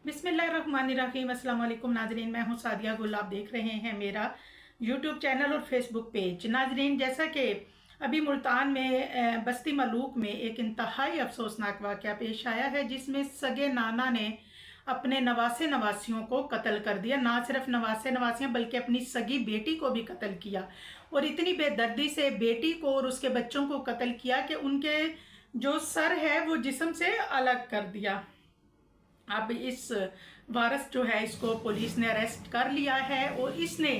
बिस्मिल्लाहिर्रहमानिर्रहीम। अस्सलाम वालेकुम नाजरीन, मैं हूं सादिया गुल। आप देख रहे हैं मेरा यूट्यूब चैनल और फेसबुक पेज। नाजरीन, जैसा कि अभी मुल्तान में बस्ती मलूक में एक इंतहाई अफसोसनाक वाक़या पेश आया है, जिसमें सगे नाना ने अपने नवासे नवासियों को कत्ल कर दिया। ना सिर्फ नवासे नवासियाँ बल्कि अपनी सगी बेटी को भी कत्ल किया, और इतनी बेदर्दी से बेटी को और उसके बच्चों को कत्ल किया कि उनके जो सर है वो जिस्म से अलग कर दिया। अब इस वारस जो है, इसको पुलिस ने अरेस्ट कर लिया है, और इसने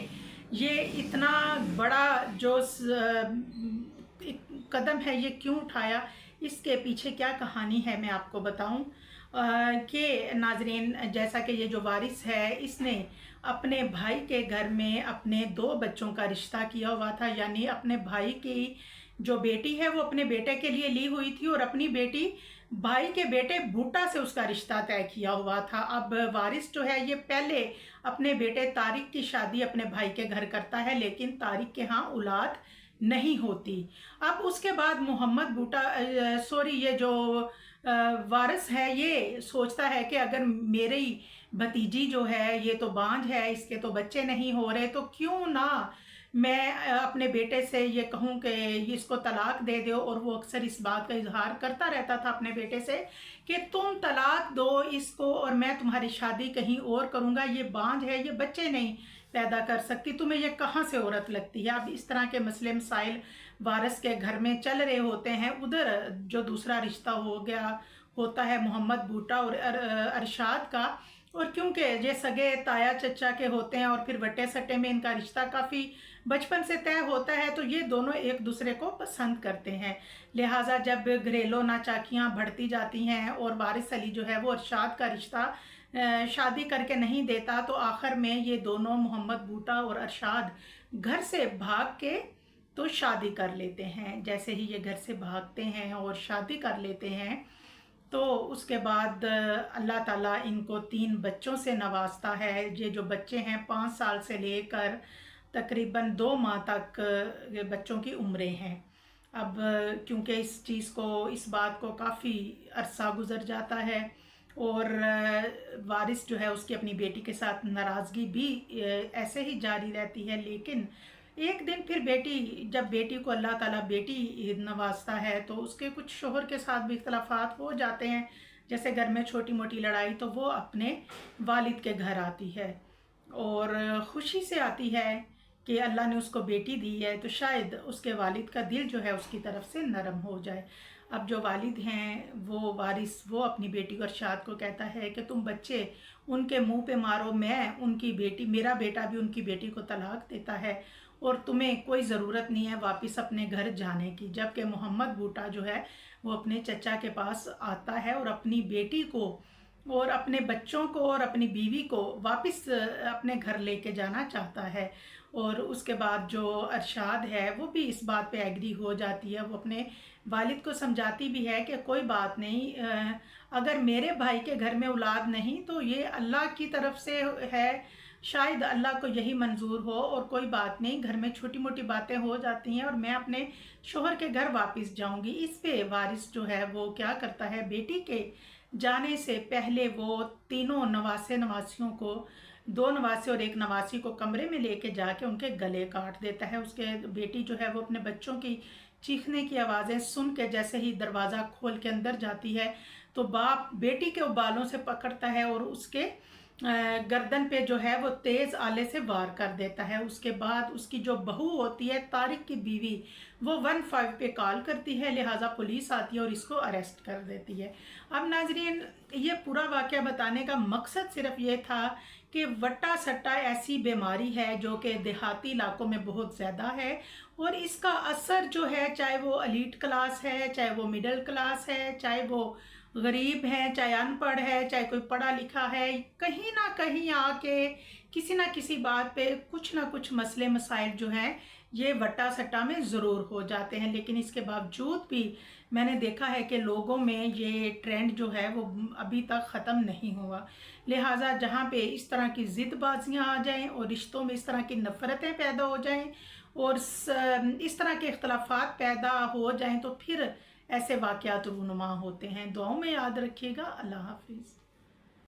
ये इतना बड़ा जो कदम है ये क्यों उठाया, इसके पीछे क्या कहानी है मैं आपको बताऊं। कि नाजरीन, जैसा कि ये जो वारिस है, इसने अपने भाई के घर में अपने दो बच्चों का रिश्ता किया हुआ था। यानी अपने भाई की जो बेटी है वो अपने बेटे के लिए ली हुई थी, और अपनी बेटी भाई के बेटे बूटा से उसका रिश्ता तय किया हुआ था। अब वारिस जो है ये पहले अपने बेटे तारिक की शादी अपने भाई के घर करता है, लेकिन तारिक के यहाँ औलाद नहीं होती। अब उसके बाद मोहम्मद बूटा ये जो वारिस है ये सोचता है कि अगर मेरी भतीजी जो है ये तो बांझ है, इसके तो बच्चे नहीं हो रहे, तो क्यों ना मैं अपने बेटे से ये कहूँ कि इसको तलाक दे दो। और वो अक्सर इस बात का इजहार करता रहता था अपने बेटे से कि तुम तलाक दो इसको और मैं तुम्हारी शादी कहीं और करूँगा, ये बांझ है, ये बच्चे नहीं पैदा कर सकती, तुम्हें ये कहाँ से औरत लगती है। अब इस तरह के मसले मसाइल वारिस के घर में चल रहे होते हैं। उधर जो दूसरा रिश्ता हो गया होता है मोहम्मद बूटा और अरशाद का, और क्योंकि ये सगे ताया चचा के होते हैं और फिर वटे सट्टे में इनका रिश्ता काफ़ी बचपन से तय होता है, तो ये दोनों एक दूसरे को पसंद करते हैं। लिहाजा जब घरेलू नाचाकियाँ बढ़ती जाती हैं और वारिस अली जो है वो अरशाद का रिश्ता शादी करके नहीं देता, तो आखिर में ये दोनों मोहम्मद बूटा और अरशाद घर से भाग के तो शादी कर लेते हैं। जैसे ही ये घर से भागते हैं और शादी कर लेते हैं, तो उसके बाद अल्लाह ताला इनको 3 बच्चों से नवाजता है। ये जो बच्चे हैं 5 साल से लेकर तकरीबन 2 माह तक बच्चों की उम्रें हैं। अब क्योंकि इस बात को काफ़ी अरसा गुजर जाता है, और वारिस जो है उसकी अपनी बेटी के साथ नाराज़गी भी ऐसे ही जारी रहती है। लेकिन एक दिन फिर जब बेटी को अल्लाह ताला बेटी नवाजता है, तो उसके कुछ शोहर के साथ भी इख्तलाफात हो जाते हैं। जैसे घर में छोटी मोटी लड़ाई, तो वो अपने वालिद के घर आती है और खुशी से आती है कि अल्लाह ने उसको बेटी दी है, तो शायद उसके वालिद का दिल जो है उसकी तरफ से नरम हो जाए। अब जो वालिद हैं वो वारिस, वो अपनी बेटी को अरशाद को कहता है कि तुम बच्चे उनके मुंह पे मारो, मेरा बेटा भी उनकी बेटी को तलाक देता है, और तुम्हें कोई ज़रूरत नहीं है वापस अपने घर जाने की। जबकि मोहम्मद बूटा जो है वो अपने चचा के पास आता है और अपनी बेटी को और अपने बच्चों को और अपनी बीवी को वापस अपने घर लेके जाना चाहता है। और उसके बाद जो अरशाद है वो भी इस बात पे एग्री हो जाती है। वो अपने वालिद को समझाती भी है कि कोई बात नहीं, अगर मेरे भाई के घर में औलाद नहीं तो ये अल्लाह की तरफ से है, शायद अल्लाह को यही मंजूर हो, और कोई बात नहीं, घर में छोटी मोटी बातें हो जाती हैं और मैं अपने शोहर के घर वापस जाऊंगी। इस पे वारिस जो है वो क्या करता है, बेटी के जाने से पहले वो तीनों नवासे नवासियों को, 2 नवासे और 1 नवासी को कमरे में लेके जाके उनके गले काट देता है। उसके बेटी जो है वो अपने बच्चों की चीखने की आवाज़ें सुन के जैसे ही दरवाज़ा खोल के अंदर जाती है, तो बाप बेटी के बालों से पकड़ता है और उसके गर्दन पे जो है वो तेज़ आले से वार कर देता है। उसके बाद उसकी जो बहू होती है, तारिक की बीवी, वो 15 पे कॉल करती है, लिहाजा पुलिस आती है और इसको अरेस्ट कर देती है। अब नाजरीन, ये पूरा वाक़या बताने का मकसद सिर्फ ये था कि वट्टा सट्टा ऐसी बीमारी है जो कि देहाती इलाकों में बहुत ज़्यादा है, और इसका असर जो है, चाहे वो एलीट क्लास है, चाहे वो मिडिल क्लास है, चाहे वो गरीब है, चाहे अनपढ़ है, चाहे कोई पढ़ा लिखा है, कहीं ना कहीं आके किसी ना किसी बात पे कुछ ना कुछ मसले मसाइल जो हैं ये वट्टा सट्टा में ज़रूर हो जाते हैं। लेकिन इसके बावजूद भी मैंने देखा है कि लोगों में ये ट्रेंड जो है वो अभी तक ख़त्म नहीं हुआ। लिहाजा जहाँ पे इस तरह की ज़िदबाजियाँ आ जाएं और रिश्तों में इस तरह की नफ़रतें पैदा हो जाएं और इस तरह के इख्तलाफात पैदा हो जाएं, तो फिर ऐसे वाक़यात रूनुमा होते हैं। दुआओं में याद रखिएगा। अल्लाह हाफिज़।